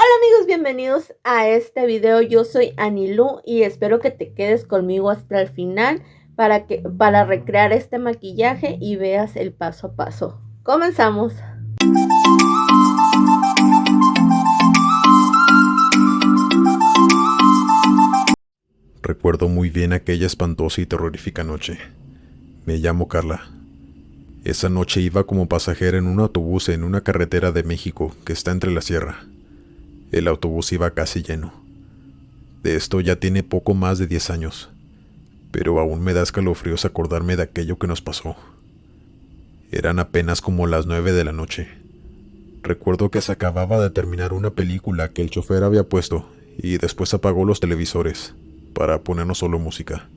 Hola amigos, bienvenidos a este video. Yo soy Anilu y espero que te quedes conmigo hasta el final para recrear este maquillaje y veas el paso a paso. Comenzamos. Recuerdo muy bien aquella espantosa y terrorífica noche. Me llamo Carla. Esa noche iba como pasajera en un autobús en una carretera de México que está entre la sierra. El autobús iba casi lleno. De esto ya tiene poco más de 10 años, pero aún me da escalofríos acordarme de aquello que nos pasó. Eran apenas como las 9 de la noche. Recuerdo que se acababa de terminar una película que el chofer había puesto y después apagó los televisores para ponernos solo música.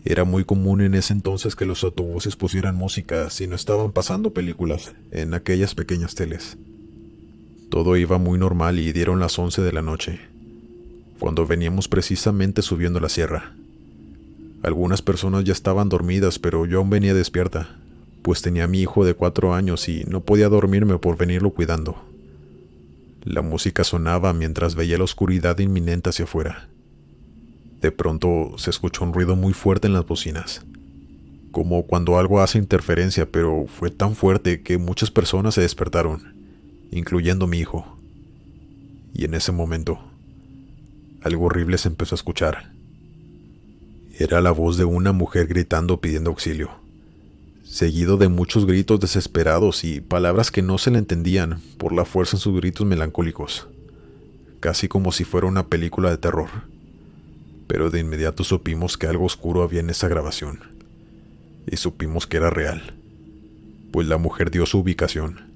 Era muy común en ese entonces que los autobuses pusieran música si no estaban pasando películas en aquellas pequeñas teles. Todo iba muy normal y dieron las 11 de la noche, cuando veníamos precisamente subiendo la sierra. Algunas personas ya estaban dormidas, pero yo aún venía despierta, pues tenía a mi hijo de 4 años y no podía dormirme por venirlo cuidando. La música sonaba mientras veía la oscuridad inminente hacia afuera. De pronto se escuchó un ruido muy fuerte en las bocinas, como cuando algo hace interferencia, pero fue tan fuerte que muchas personas se despertaron, incluyendo mi hijo. Y en ese momento, algo horrible se empezó a escuchar. Era la voz de una mujer gritando pidiendo auxilio, seguido de muchos gritos desesperados y palabras que no se le entendían por la fuerza en sus gritos melancólicos, casi como si fuera una película de terror. Pero de inmediato supimos que algo oscuro había en esa grabación, y supimos que era real, pues la mujer dio su ubicación.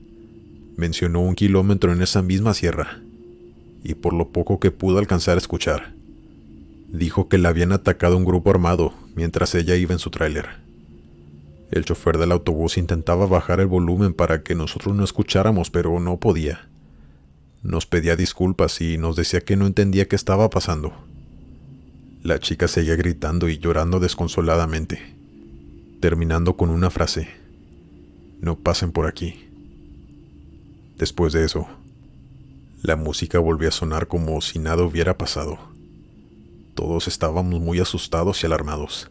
Mencionó 1 kilómetro en esa misma sierra, y por lo poco que pudo alcanzar a escuchar, dijo que la habían atacado un grupo armado mientras ella iba en su tráiler. El chofer del autobús intentaba bajar el volumen para que nosotros no escucháramos, pero no podía. Nos pedía disculpas y nos decía que no entendía qué estaba pasando. La chica seguía gritando y llorando desconsoladamente, terminando con una frase: "No pasen por aquí". Después de eso, la música volvió a sonar como si nada hubiera pasado. Todos estábamos muy asustados y alarmados.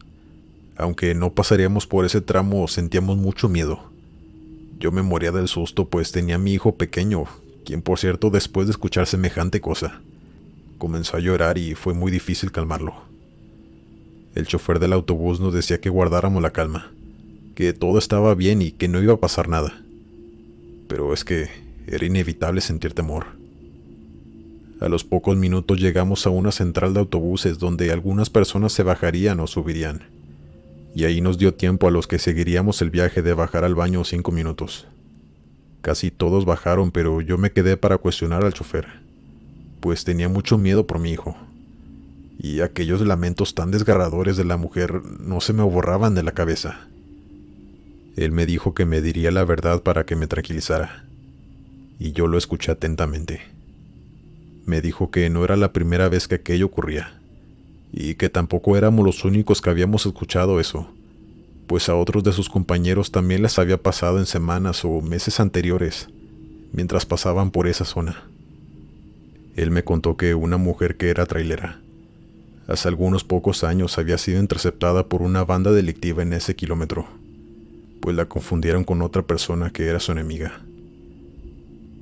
Aunque no pasaríamos por ese tramo, sentíamos mucho miedo. Yo me moría del susto, pues tenía a mi hijo pequeño, quien por cierto, después de escuchar semejante cosa, comenzó a llorar y fue muy difícil calmarlo. El chofer del autobús nos decía que guardáramos la calma, que todo estaba bien y que no iba a pasar nada. Pero es que era inevitable sentir temor. A los pocos minutos llegamos a una central de autobuses donde algunas personas se bajarían o subirían, y ahí nos dio tiempo a los que seguiríamos el viaje de bajar al baño 5 minutos. Casi todos bajaron, pero yo me quedé para cuestionar al chofer, pues tenía mucho miedo por mi hijo, y aquellos lamentos tan desgarradores de la mujer no se me borraban de la cabeza. Él me dijo que me diría la verdad para que me tranquilizara, y yo lo escuché atentamente. Me dijo que no era la primera vez que aquello ocurría, y que tampoco éramos los únicos que habíamos escuchado eso, pues a otros de sus compañeros también les había pasado en semanas o meses anteriores, mientras pasaban por esa zona. Él me contó que una mujer que era trailera, hace algunos pocos años había sido interceptada por una banda delictiva en ese kilómetro, pues la confundieron con otra persona que era su enemiga.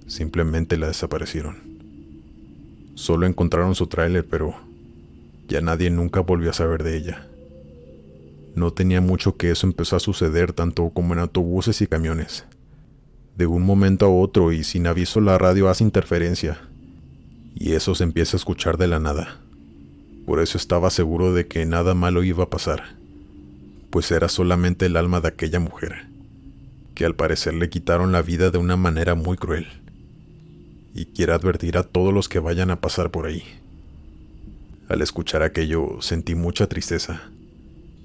Simplemente la desaparecieron. Solo encontraron su tráiler, pero ya nadie nunca volvió a saber de ella. No tenía mucho que eso empezó a suceder tanto como en autobuses y camiones. De un momento a otro y sin aviso la radio hace interferencia, y eso se empieza a escuchar de la nada. Por eso estaba seguro de que nada malo iba a pasar, pues era solamente el alma de aquella mujer, que al parecer le quitaron la vida de una manera muy cruel. Y quiero advertir a todos los que vayan a pasar por ahí. Al escuchar aquello sentí mucha tristeza,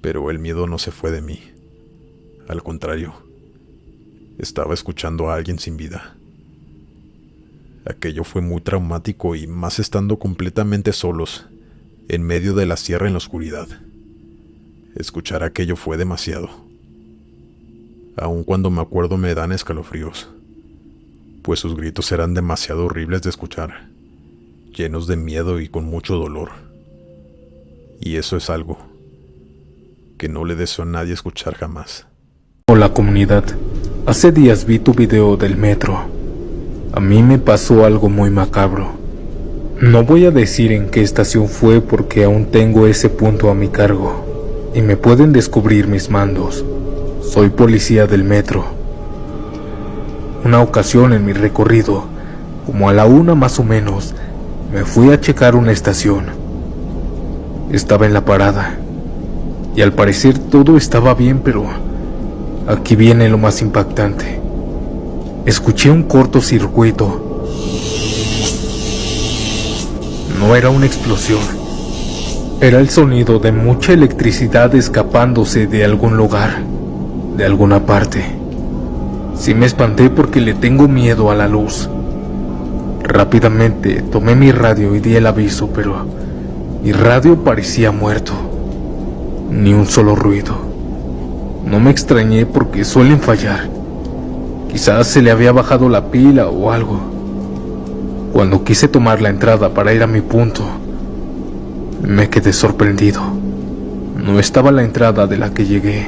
pero el miedo no se fue de mí. Al contrario, estaba escuchando a alguien sin vida. Aquello fue muy traumático y más estando completamente solos, en medio de la sierra en la oscuridad. Escuchar aquello fue demasiado. Aun cuando me acuerdo me dan escalofríos, pues sus gritos eran demasiado horribles de escuchar. llenos de miedo y con mucho dolor. Y eso es algo que no le deseo a nadie escuchar jamás. Hola comunidad, hace días vi tu video del metro. A mí me pasó algo muy macabro. No voy a decir en qué estación fue porque aún tengo ese punto a mi cargo y me pueden descubrir mis mandos. Soy policía del metro. Una ocasión en mi recorrido, como a la 1 más o menos, me fui a checar una estación. Estaba en la parada y al parecer todo estaba bien, pero aquí viene lo más impactante. Escuché un cortocircuito. No era una explosión. Era el sonido de mucha electricidad escapándose de algún lugar, de alguna parte. Sí me espanté porque le tengo miedo a la luz. Rápidamente tomé mi radio y di el aviso, pero mi radio parecía muerto. Ni un solo ruido. No me extrañé porque suelen fallar. Quizás se le había bajado la pila o algo. Cuando quise tomar la entrada para ir a mi punto, me quedé sorprendido. No estaba la entrada de la que llegué.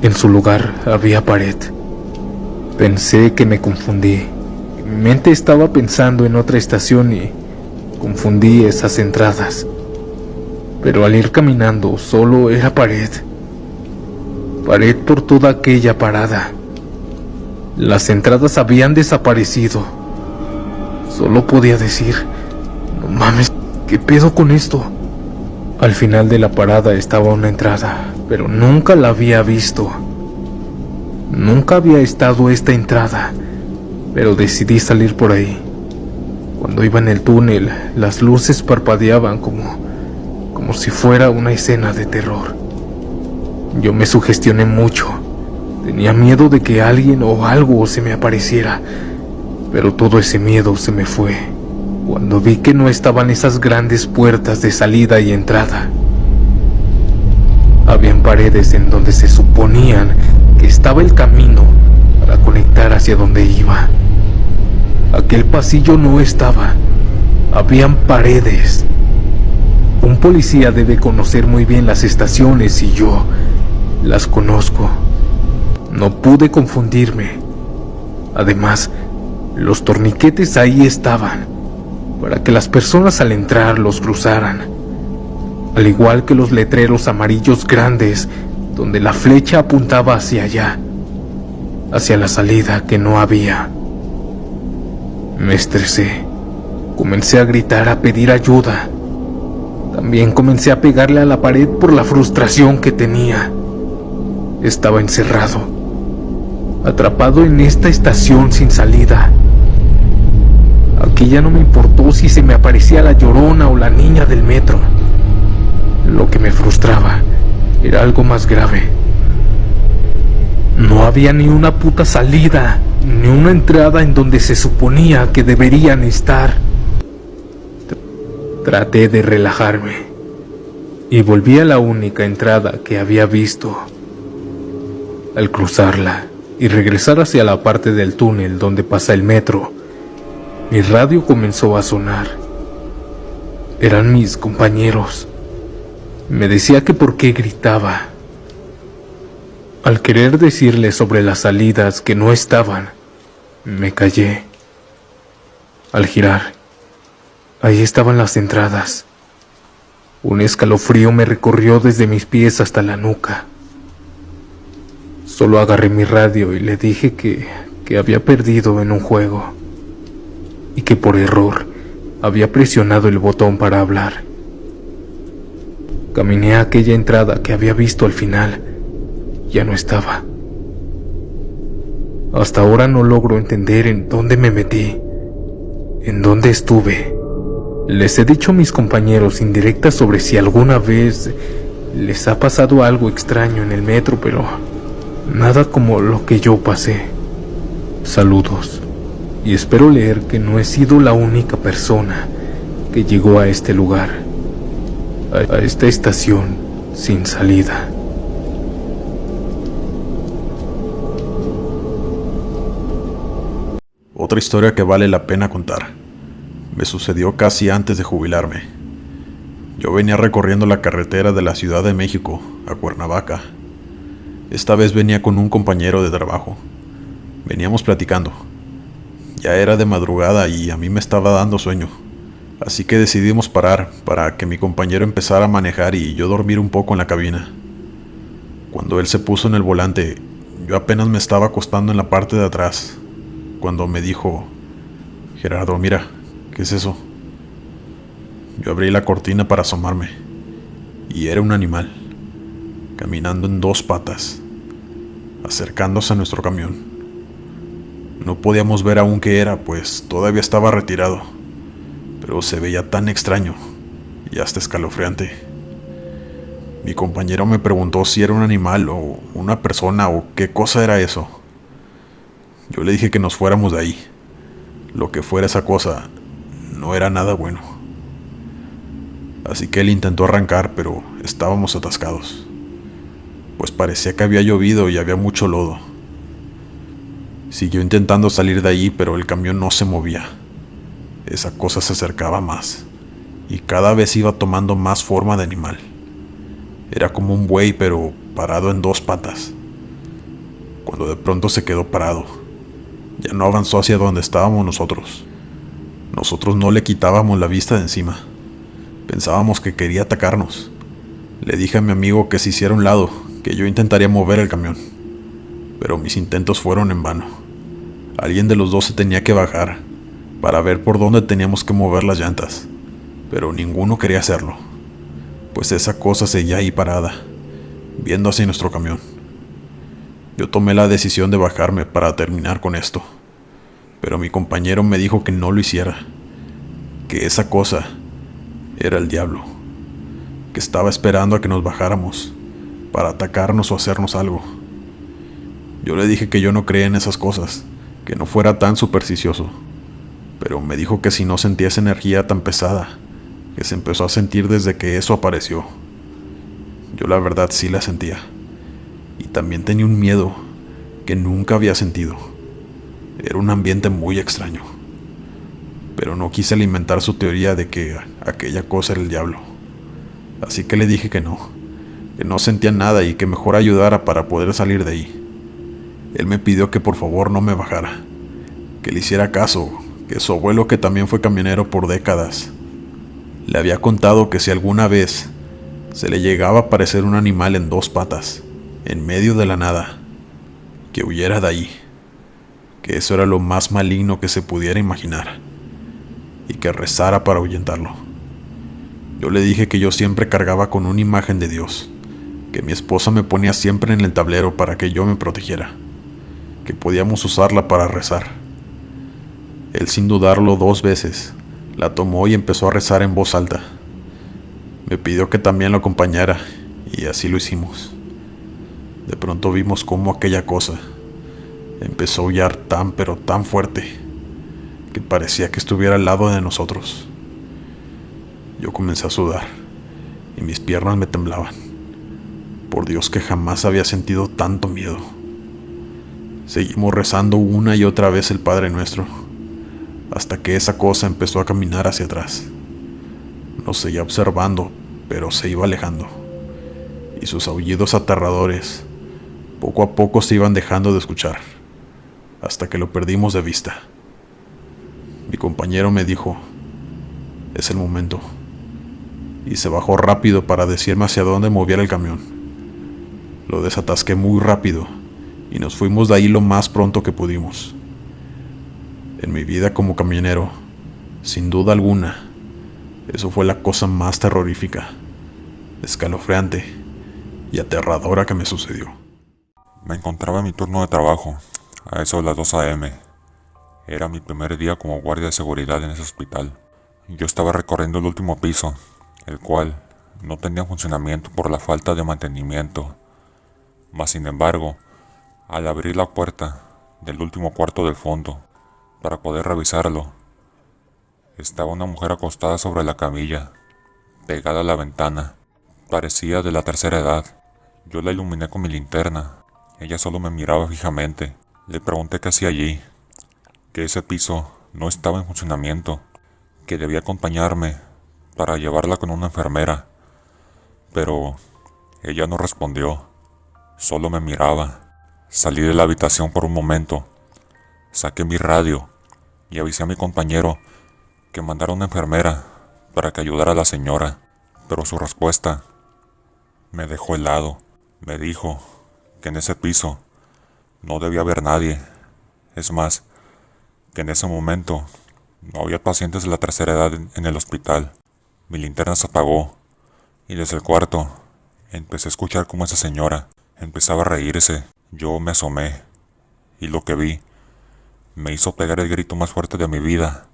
En su lugar había pared. Pensé que me confundí. Mi mente estaba pensando en otra estación y confundí esas entradas. Pero al ir caminando solo era pared. Pared por toda aquella parada. Las entradas habían desaparecido. Solo podía decir, no mames, ¿qué pedo con esto? Al final de la parada estaba una entrada, pero nunca la había visto. Nunca había estado esta entrada, pero decidí salir por ahí. Cuando iba en el túnel, las luces parpadeaban como si fuera una escena de terror. Yo me sugestioné mucho. Tenía miedo de que alguien o algo se me apareciera, pero todo ese miedo se me fue cuando vi que no estaban esas grandes puertas de salida y entrada. Habían paredes en donde se suponían que estaba el camino para conectar hacia donde iba. Aquel pasillo no estaba. Habían paredes. Un policía debe conocer muy bien las estaciones y yo las conozco. No pude confundirme. Además, los torniquetes ahí estaban, para que las personas al entrar los cruzaran, al igual que los letreros amarillos grandes, donde la flecha apuntaba hacia allá, hacia la salida que no había. Me estresé, comencé a gritar, a pedir ayuda. También comencé a pegarle a la pared por la frustración que tenía. Estaba encerrado, atrapado en esta estación sin salida. Aquí ya no me importó si se me aparecía la Llorona o la niña del metro. Lo que me frustraba era algo más grave. No había ni una puta salida, ni una entrada en donde se suponía que deberían estar. Traté de relajarme y volví a la única entrada que había visto. Al cruzarla y regresar hacia la parte del túnel donde pasa el metro, mi radio comenzó a sonar. Eran mis compañeros. Me decía que por qué gritaba. Al querer decirles sobre las salidas que no estaban, me callé. Al girar, ahí estaban las entradas. Un escalofrío me recorrió desde mis pies hasta la nuca. Solo agarré mi radio y le dije que había perdido en un juego y que por error había presionado el botón para hablar. Caminé a aquella entrada que había visto al final. Ya no estaba. Hasta ahora no logro entender en dónde me metí, en dónde estuve. Les he dicho a mis compañeros indirectas sobre si alguna vez les ha pasado algo extraño en el metro, pero nada como lo que yo pasé. Saludos, y espero leer que no he sido la única persona que llegó a este lugar, a esta estación sin salida. Otra historia que vale la pena contar. Me sucedió casi antes de jubilarme. Yo venía recorriendo la carretera de la Ciudad de México a Cuernavaca. Esta vez venía con un compañero de trabajo. Veníamos platicando. Ya era de madrugada y a mí me estaba dando sueño, así que decidimos parar para que mi compañero empezara a manejar y yo dormir un poco en la cabina. Cuando él se puso en el volante, yo apenas me estaba acostando en la parte de atrás, cuando me dijo: Gerardo, mira, ¿qué es eso? Yo abrí la cortina para asomarme, y era un animal, caminando en 2 patas, acercándose a nuestro camión. No podíamos ver aún qué era, pues todavía estaba retirado, pero se veía tan extraño y hasta escalofriante. Mi compañero me preguntó si era un animal o una persona o qué cosa era eso. Yo le dije que nos fuéramos de ahí. Lo que fuera esa cosa no era nada bueno. Así que él intentó arrancar, pero estábamos atascados, pues parecía que había llovido y había mucho lodo. Siguió intentando salir de ahí, pero el camión no se movía. Esa cosa se acercaba más, y cada vez iba tomando más forma de animal. Era como un buey, pero parado en 2 patas. Cuando de pronto se quedó parado, ya no avanzó hacia donde estábamos nosotros. Nosotros no le quitábamos la vista de encima. Pensábamos que quería atacarnos. Le dije a mi amigo que se hiciera a un lado, que yo intentaría mover el camión, pero mis intentos fueron en vano. Alguien de los dos se tenía que bajar para ver por dónde teníamos que mover las llantas, pero ninguno quería hacerlo, pues esa cosa seguía ahí parada, viendo hacia nuestro camión. Yo tomé la decisión de bajarme para terminar con esto, pero mi compañero me dijo que no lo hiciera, que esa cosa era el diablo, que estaba esperando a que nos bajáramos para atacarnos o hacernos algo. Yo le dije que yo no creía en esas cosas, que no fuera tan supersticioso, pero me dijo que si no sentía esa energía tan pesada, que se empezó a sentir desde que eso apareció. Yo la verdad sí la sentía, y también tenía un miedo que nunca había sentido. Era un ambiente muy extraño, pero no quise alimentar su teoría de que aquella cosa era el diablo, así que le dije que no sentía nada y que mejor ayudara para poder salir de ahí. Él me pidió que por favor no me bajara, que le hiciera caso, que su abuelo, que también fue camionero por décadas, le había contado que si alguna vez se le llegaba a aparecer un animal en 2 patas, en medio de la nada, que huyera de ahí, que eso era lo más maligno que se pudiera imaginar, y que rezara para ahuyentarlo. Yo le dije que yo siempre cargaba con una imagen de Dios, que mi esposa me ponía siempre en el tablero para que yo me protegiera, que podíamos usarla para rezar. Él, sin dudarlo 2 veces, la tomó y empezó a rezar en voz alta. Me pidió que también lo acompañara, y así lo hicimos. De pronto vimos cómo aquella cosa empezó a aullar tan pero tan fuerte, que parecía que estuviera al lado de nosotros. Yo comencé a sudar, y mis piernas me temblaban. Por Dios que jamás había sentido tanto miedo. Seguimos rezando una y otra vez el Padre Nuestro, hasta que esa cosa empezó a caminar hacia atrás. Nos seguía observando, pero se iba alejando, y sus aullidos aterradores poco a poco se iban dejando de escuchar, hasta que lo perdimos de vista. Mi compañero me dijo: es el momento, y se bajó rápido para decirme hacia dónde moviera el camión. Lo desatasqué muy rápido, y nos fuimos de ahí lo más pronto que pudimos. En mi vida como camionero, sin duda alguna, eso fue la cosa más terrorífica, escalofriante y aterradora que me sucedió. Me encontraba en mi turno de trabajo, a eso de las 2 a.m. Era mi primer día como guardia de seguridad en ese hospital. Yo estaba recorriendo el último piso, el cual no tenía funcionamiento por la falta de mantenimiento. Mas sin embargo, al abrir la puerta del último cuarto del fondo para poder revisarlo, estaba una mujer acostada sobre la camilla, pegada a la ventana. Parecía de la tercera edad. Yo la iluminé con mi linterna. Ella solo me miraba fijamente. Le pregunté qué hacía allí, que ese piso no estaba en funcionamiento, que debía acompañarme para llevarla con una enfermera, pero ella no respondió, solo me miraba. Salí de la habitación por un momento, saqué mi radio y avisé a mi compañero que mandara una enfermera para que ayudara a la señora, pero su respuesta me dejó helado. Me dijo que en ese piso no debía haber nadie. Es más, que en ese momento no había pacientes de la tercera edad en el hospital. Mi linterna se apagó y desde el cuarto empecé a escuchar cómo esa señora empezaba a reírse. Yo me asomé y lo que vi me hizo pegar el grito más fuerte de mi vida.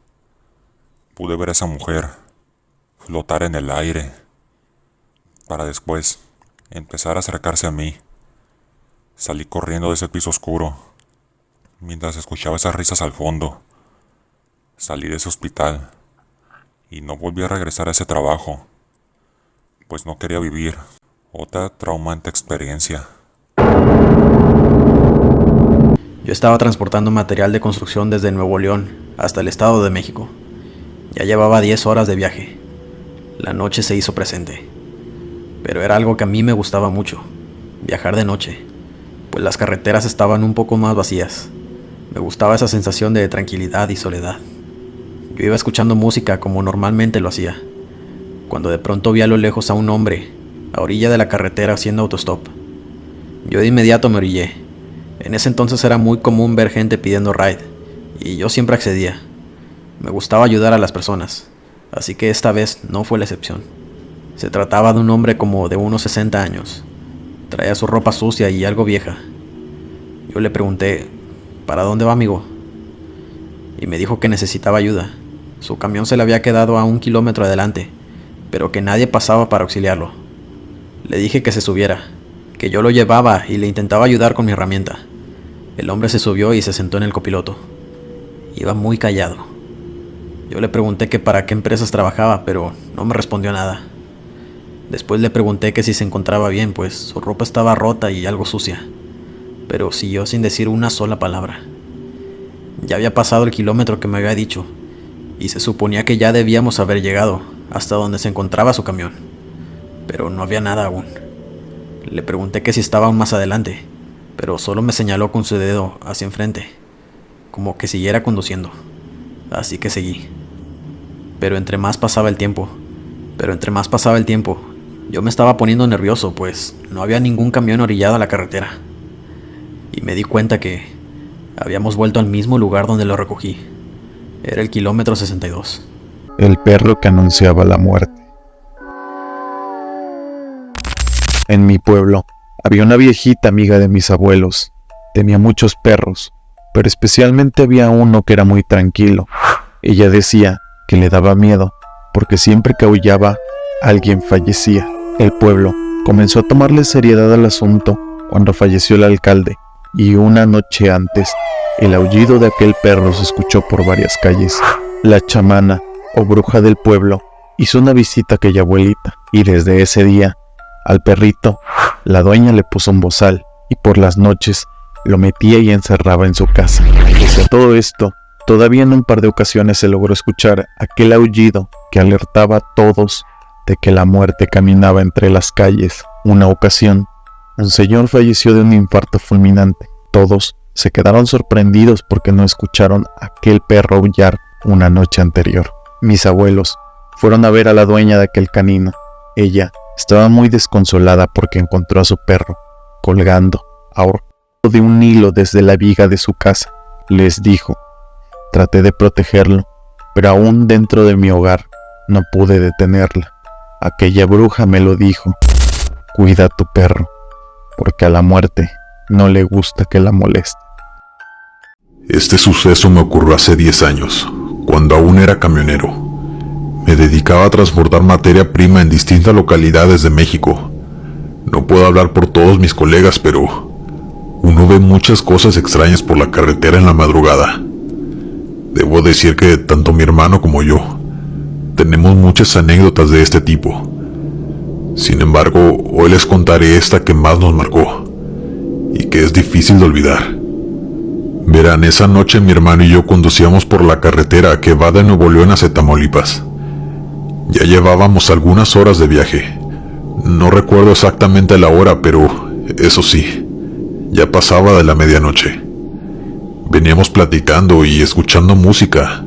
Pude ver a esa mujer flotar en el aire para después empezar a acercarse a mí. Salí corriendo de ese piso oscuro mientras escuchaba esas risas al fondo. Salí de ese hospital y no volví a regresar a ese trabajo, pues no quería vivir otra traumante experiencia. Yo estaba transportando material de construcción desde Nuevo León hasta el Estado de México. Ya llevaba 10 horas de viaje. La noche se hizo presente. Pero era algo que a mí me gustaba mucho, viajar de noche, pues las carreteras estaban un poco más vacías. Me gustaba esa sensación de tranquilidad y soledad. Yo iba escuchando música como normalmente lo hacía, cuando de pronto vi a lo lejos a un hombre, a orilla de la carretera haciendo autostop. Yo de inmediato me orillé. En ese entonces era muy común ver gente pidiendo ride, y yo siempre accedía. Me gustaba ayudar a las personas, así que esta vez no fue la excepción. Se trataba de un hombre como de unos 60 años. Traía su ropa sucia y algo vieja. Yo le pregunté, ¿para dónde va, amigo? Y me dijo que necesitaba ayuda. Su camión se le había quedado a 1 kilómetro adelante, pero que nadie pasaba para auxiliarlo. Le dije que se subiera, que yo lo llevaba y le intentaba ayudar con mi herramienta. El hombre se subió y se sentó en el copiloto. Iba muy callado. Yo le pregunté que para qué empresas trabajaba, pero no me respondió nada. Después le pregunté que si se encontraba bien, pues su ropa estaba rota y algo sucia, pero siguió sin decir una sola palabra. Ya había pasado el kilómetro que me había dicho, y se suponía que ya debíamos haber llegado hasta donde se encontraba su camión, pero no había nada aún. Le pregunté que si estaba aún más adelante, pero solo me señaló con su dedo hacia enfrente, como que siguiera conduciendo. Así que seguí. Pero entre más pasaba el tiempo, yo me estaba poniendo nervioso, pues no había ningún camión orillado a la carretera. Y me di cuenta que habíamos vuelto al mismo lugar donde lo recogí. Era el kilómetro 62. El perro que anunciaba la muerte. En mi pueblo había una viejita amiga de mis abuelos. Tenía muchos perros, pero especialmente había uno que era muy tranquilo. Ella decía que le daba miedo, porque siempre que aullaba, alguien fallecía. El pueblo comenzó a tomarle seriedad al asunto cuando falleció el alcalde, y una noche antes, el aullido de aquel perro se escuchó por varias calles. La chamana, o bruja del pueblo, hizo una visita a aquella abuelita, y desde ese día, al perrito, la dueña le puso un bozal, y por las noches lo metía y encerraba en su casa. Pese a todo esto, todavía en un par de ocasiones se logró escuchar aquel aullido que alertaba a todos de que la muerte caminaba entre las calles. Una ocasión, un señor falleció de un infarto fulminante. Todos se quedaron sorprendidos porque no escucharon a aquel perro aullar una noche anterior. Mis abuelos fueron a ver a la dueña de aquel canino. Ella estaba muy desconsolada porque encontró a su perro colgando, ahorcado de un hilo desde la viga de su casa. Les dijo: traté de protegerlo, pero aún dentro de mi hogar no pude detenerla. Aquella bruja me lo dijo: cuida a tu perro, porque a la muerte no le gusta que la moleste. Este suceso me ocurrió hace 10 años, cuando aún era camionero. Me dedicaba a transportar materia prima en distintas localidades de México. No puedo hablar por todos mis colegas, pero uno ve muchas cosas extrañas por la carretera en la madrugada. Debo decir que tanto mi hermano como yo tenemos muchas anécdotas de este tipo. Sin embargo, hoy les contaré esta que más nos marcó y que es difícil de olvidar. Verán, esa noche mi hermano y yo conducíamos por la carretera que va de Nuevo León hacia Tamaulipas. Ya llevábamos algunas horas de viaje. No recuerdo exactamente la hora, pero eso sí, ya pasaba de la medianoche. Veníamos platicando y escuchando música,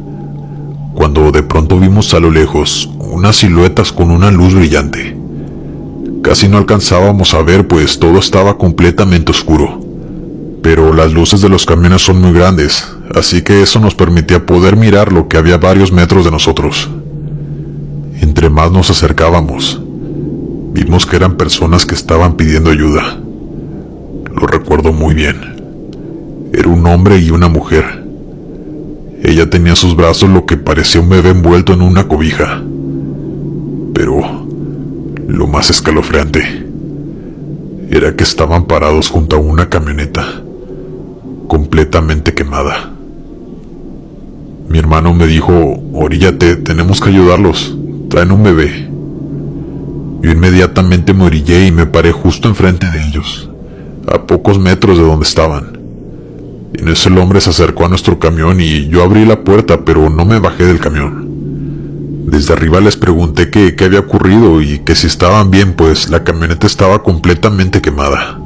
cuando de pronto vimos a lo lejos unas siluetas con una luz brillante. Casi no alcanzábamos a ver, pues todo estaba completamente oscuro. Pero las luces de los camiones son muy grandes, así que eso nos permitía poder mirar lo que había a varios metros de nosotros. Entre más nos acercábamos, vimos que eran personas que estaban pidiendo ayuda. Lo recuerdo muy bien. Era un hombre y una mujer. Ella tenía en sus brazos lo que parecía un bebé envuelto en una cobija. Pero lo más escalofriante era que estaban parados junto a una camioneta completamente quemada. Mi hermano me dijo: oríllate, tenemos que ayudarlos, traen un bebé. Yo inmediatamente me orillé y me paré justo enfrente de ellos, a pocos metros de donde estaban. Y en eso el hombre se acercó a nuestro camión y yo abrí la puerta, pero no me bajé del camión. Desde arriba les pregunté qué había ocurrido y que si estaban bien, pues la camioneta estaba completamente quemada.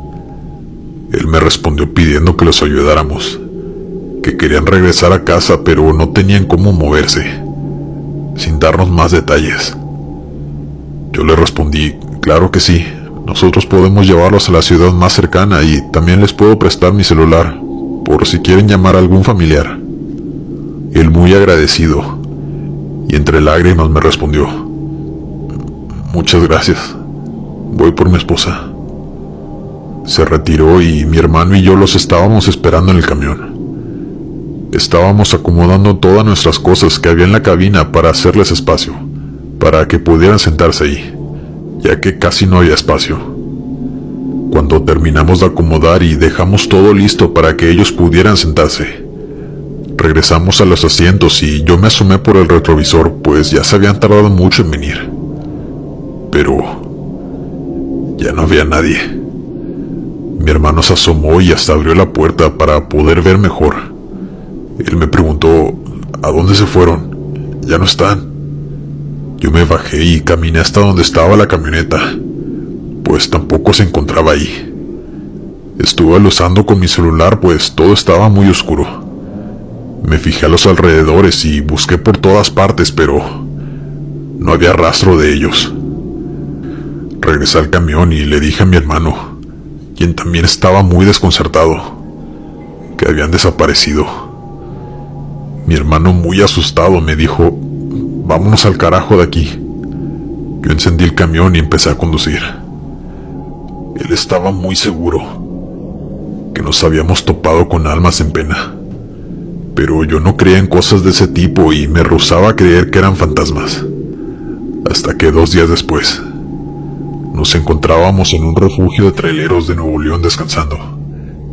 Él me respondió pidiendo que los ayudáramos, que querían regresar a casa pero no tenían cómo moverse, sin darnos más detalles. Yo le respondí: claro que sí, nosotros podemos llevarlos a la ciudad más cercana y también les puedo prestar mi celular, por si quieren llamar a algún familiar. Él, muy agradecido y entre lágrimas, me respondió: muchas gracias, voy por mi esposa. Se retiró y mi hermano y yo los estábamos esperando en el camión. Estábamos acomodando todas nuestras cosas que había en la cabina para hacerles espacio, para que pudieran sentarse ahí, ya que casi no había espacio. Cuando terminamos de acomodar y dejamos todo listo para que ellos pudieran sentarse, regresamos a los asientos y yo me asomé por el retrovisor, pues ya se habían tardado mucho en venir. Pero ya no había nadie. Mi hermano se asomó y hasta abrió la puerta para poder ver mejor. Él me preguntó: ¿a dónde se fueron? Ya no están. Yo me bajé y caminé hasta donde estaba la camioneta, pues tampoco se encontraba ahí. Estuve alusando con mi celular, pues todo estaba muy oscuro. Me fijé a los alrededores y busqué por todas partes, pero no había rastro de ellos. Regresé al camión y le dije a mi hermano, quien también estaba muy desconcertado, que habían desaparecido. Mi hermano, muy asustado, me dijo: vámonos al carajo de aquí. Yo encendí el camión y empecé a conducir. Él estaba muy seguro que nos habíamos topado con almas en pena, pero yo no creía en cosas de ese tipo y me rehusaba a creer que eran fantasmas. Hasta que 2 días después nos encontrábamos en un refugio de traileros de Nuevo León descansando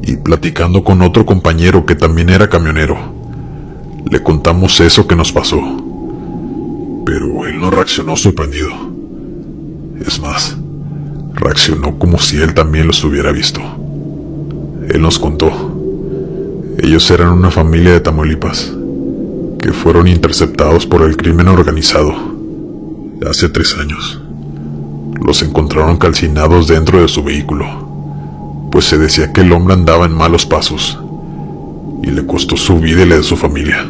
y platicando con otro compañero que también era camionero. Le contamos eso que nos pasó, pero él no reaccionó sorprendido. Es más, reaccionó como si él también los hubiera visto. Él nos contó: ellos eran una familia de Tamaulipas que fueron interceptados por el crimen organizado hace 3 años. Los encontraron calcinados dentro de su vehículo, pues se decía que el hombre andaba en malos pasos y le costó su vida y la de su familia.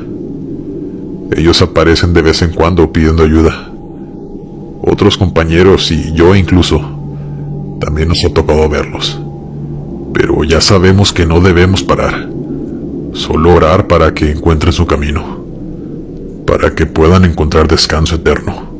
Ellos aparecen de vez en cuando pidiendo ayuda. Otros compañeros y yo incluso también nos ha tocado verlos, pero ya sabemos que no debemos parar, solo orar para que encuentren su camino, para que puedan encontrar descanso eterno.